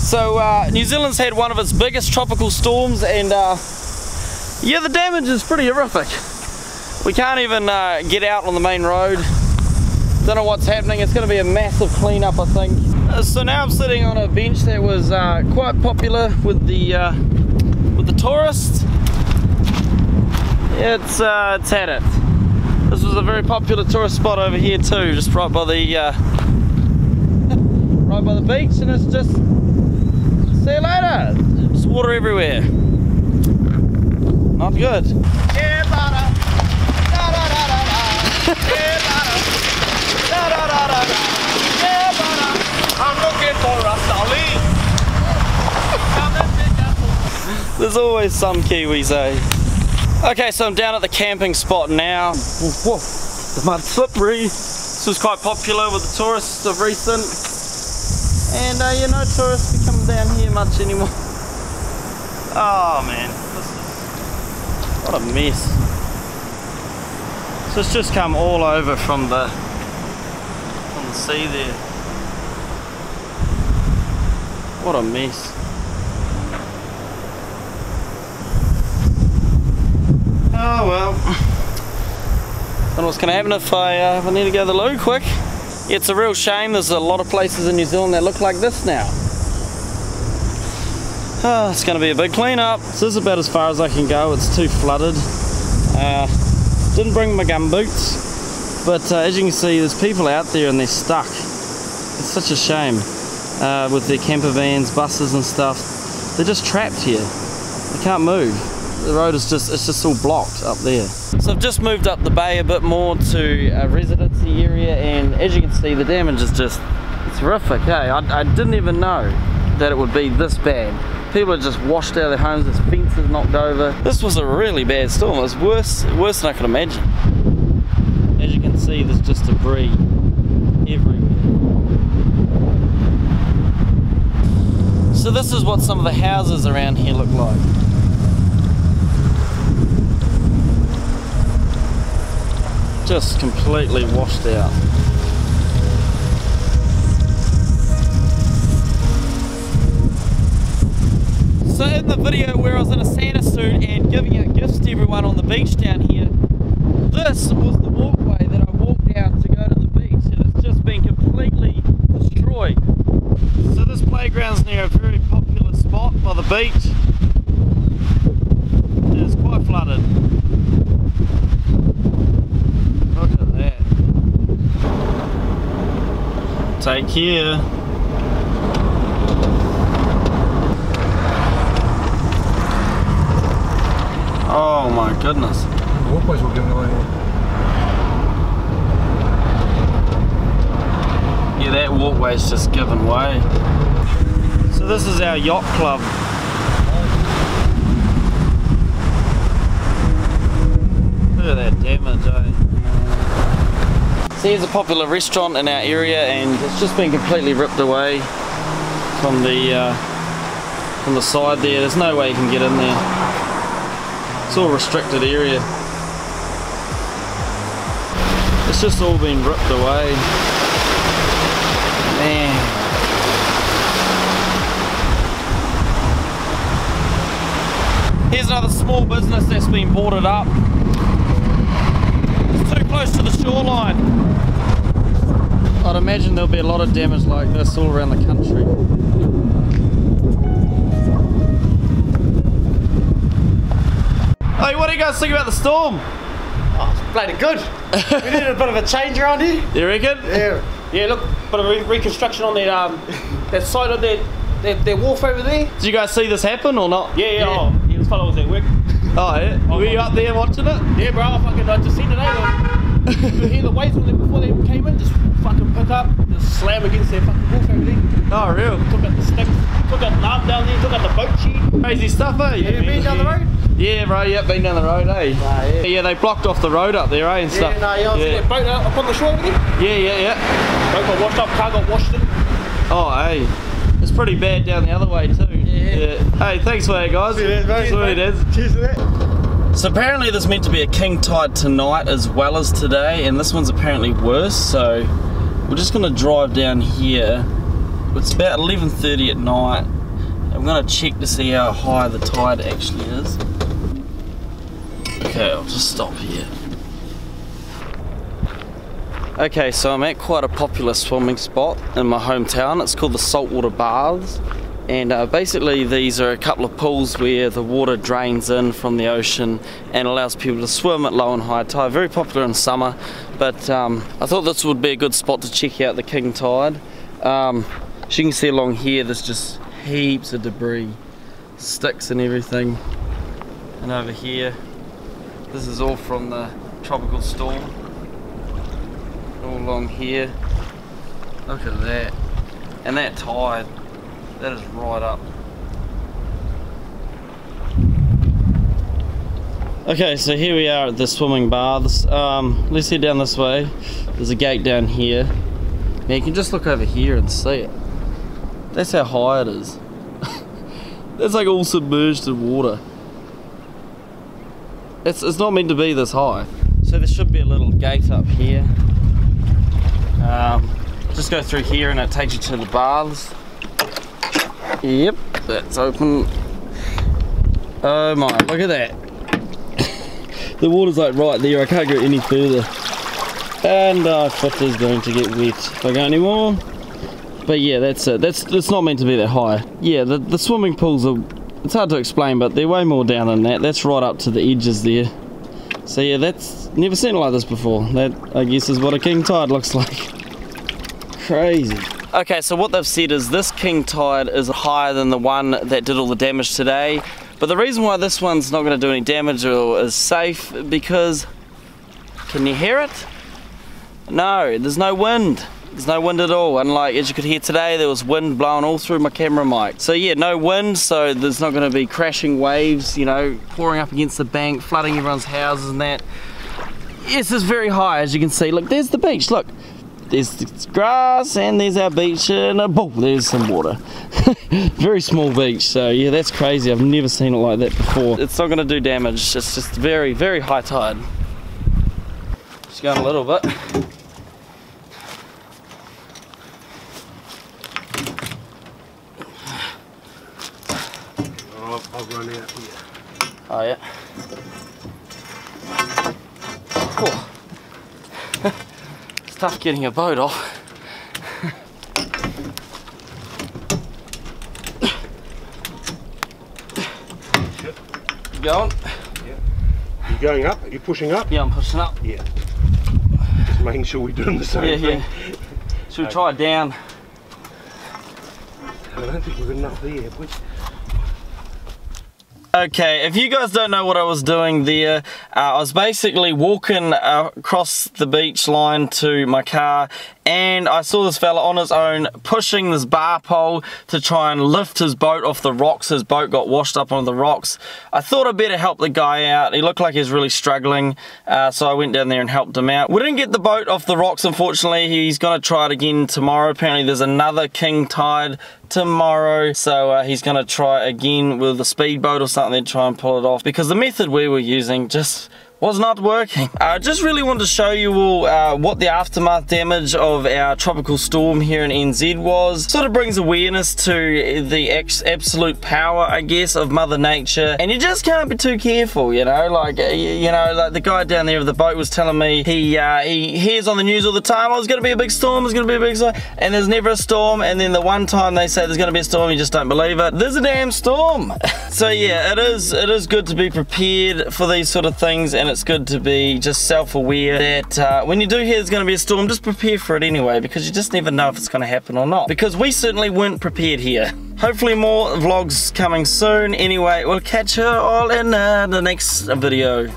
So New Zealand's had one of its biggest tropical storms, and yeah, the damage is pretty horrific. We can't even get out on the main road. Don't know what's happening. It's going to be a massive cleanup, I think. So now I'm sitting on a bench that was quite popular with the tourists. It's had it. This was a very popular tourist spot over here too, just right by the right by the beach, and it's just, see you later. There's water everywhere. Not good. Yeah, butter. Da, da, da, da, da. Yeah, butter. Da, da, da, da, da. Yeah, butter. I'm looking for a dolly. There's always some Kiwis, eh? Okay, so I'm down at the camping spot now. Whoa, the mud's slippery. This was quite popular with the tourists of recent. And you know, tourists are coming down here much anymore. Oh man, what a mess. So it's just come all over from the sea there. What a mess. Oh well. Don't know what's going to happen if I need to go to the loo quick. Yeah, it's a real shame. There's a lot of places in New Zealand that look like this now. Oh, it's going to be a big clean-up. This is about as far as I can go. It's too flooded. Didn't bring my gum boots, but as you can see, there's people out there and they're stuck. It's such a shame with their camper vans, buses and stuff. They're just trapped here. They can't move. The road is just all blocked up there. So I've just moved up the bay a bit more to a residency area, and as you can see, the damage is just, it's horrific, hey? I didn't even know that it would be this bad. People are just washed out of their homes, there's fences knocked over. This was a really bad storm. It was worse than I could imagine. As you can see, there's just debris everywhere. So this is what some of the houses around here look like. Just completely washed out. So in the video where I was in a Santa suit and giving out gifts to everyone on the beach down here, this was the walkway that I walked down to go to the beach, and it's just been completely destroyed. So this playground's near a very popular spot by the beach. It's quite flooded. Look at that. Take care. Oh my goodness. The walkways were giving away. Yeah, that walkway's just given way. So this is our yacht club. Look at that damage, eh? So here's a popular restaurant in our area, and it's just been completely ripped away from the side there. There's no way you can get in there. It's all restricted area. It's just all been ripped away. Man. Here's another small business that's been boarded up. It's too close to the shoreline. I'd imagine there'll be a lot of damage like this all around the country. Hey, what do you guys think about the storm? Oh, it's bloody good. We needed a bit of a change around here. You reckon? Yeah. Yeah, look, bit of reconstruction on that side of that wharf over there. Did you guys see this happen or not? Yeah. Oh, yeah, this fellow was at work. Oh, yeah? Were you up there watching it? Yeah, bro, I just seen it, You hear the waves before they came in, just fucking pick up, just slam against that fucking wharf over there. Oh, real? Took out the sticks, took out the arm down there, took out the boat sheet. Crazy stuff, eh? Yeah, you been down the road? Yeah, bro, yep, been down the road, eh? Yeah, they blocked off the road up there, eh, and stuff. Yeah, see that boat up on the shore over there? Yeah. Boat got washed up, car got washed in. Oh, hey. It's pretty bad down the other way, too. Yeah. Hey, thanks for that, guys. Cheers, mate. Sweet as. Cheers for that. So apparently there's meant to be a king tide tonight as well as today, and this one's apparently worse, so we're just going to drive down here. It's about 11:30 at night, I'm gonna check to see how high the tide actually is. Okay, I'll just stop here. Okay, so I'm at quite a popular swimming spot in my hometown. It's called the Saltwater Baths. And basically these are a couple of pools where the water drains in from the ocean and allows people to swim at low and high tide. Very popular in summer, but I thought this would be a good spot to check out the king tide. As you can see along here, there's just heaps of debris, sticks and everything. And over here, this is all from the tropical storm. All along here, look at that. And that tide, that is right up. Okay, so here we are at the swimming baths. Let's head down this way. There's a gate down here. Now you can just look over here and see it. That's how high it is. That's like all submerged in water. It's not meant to be this high. So there should be a little gate up here. Just go through here and it takes you to the baths. Yep, that's open. Oh my, look at that. The water's like right there, I can't go any further. And our foot is going to get wet if I go any more. But yeah, that's it. It's not meant to be that high. Yeah, the swimming pools are, it's hard to explain, but they're way more down than that. That's right up to the edges there. So yeah, that's, never seen it like this before. That, I guess, is what a king tide looks like. Crazy. Okay, so what they've said is this king tide is higher than the one that did all the damage today. But the reason why this one's not going to do any damage or is safe, because, can you hear it? No, there's no wind. There's no wind at all. Unlike, as you could hear today, there was wind blowing all through my camera mic. So yeah, no wind, so there's not going to be crashing waves, you know, pouring up against the bank, flooding everyone's houses and that. Yes, it's very high, as you can see. Look, there's the beach, look. There's the grass and there's our beach and boom, there's some water. Very small beach, so yeah, that's crazy. I've never seen it like that before. It's not going to do damage, it's just very, very high tide. Just going a little bit. I'll run out here. Oh yeah. Oh. It's tough getting a boat off. You going? Yeah. You going up? Are you pushing up? Yeah, I'm pushing up. Yeah. Just making sure we're doing the same thing. Yeah. Should we try down? I don't think we've got enough there, have we? Okay, if you guys don't know what I was doing there, I was basically walking across the beach line to my car, and I saw this fella on his own pushing this bar pole to try and lift his boat off the rocks. His boat got washed up on the rocks. I thought I'd better help the guy out. He looked like he was really struggling, so I went down there and helped him out. We didn't get the boat off the rocks, unfortunately. He's going to try it again tomorrow. Apparently there's another king tide tomorrow, so he's going to try again with a speedboat or something to try and pull it off, because the method we were using just was not working. I just really wanted to show you all what the aftermath damage of our tropical storm here in NZ was. Sort of brings awareness to the absolute power, I guess, of Mother Nature, and you just can't be too careful, you know. Like, you know, like the guy down there with the boat was telling me he hears on the news all the time, oh, there's gonna be a big storm, there's gonna be a big storm, and there's never a storm, and then the one time they say there's gonna be a storm, you just don't believe it. There's a damn storm. So yeah, it is good to be prepared for these sort of things, and it's good to be just self-aware that when you do hear there's going to be a storm, just prepare for it anyway, because you just never know if it's going to happen or not, because we certainly weren't prepared here. Hopefully more vlogs coming soon. Anyway, we'll catch you all in the next video.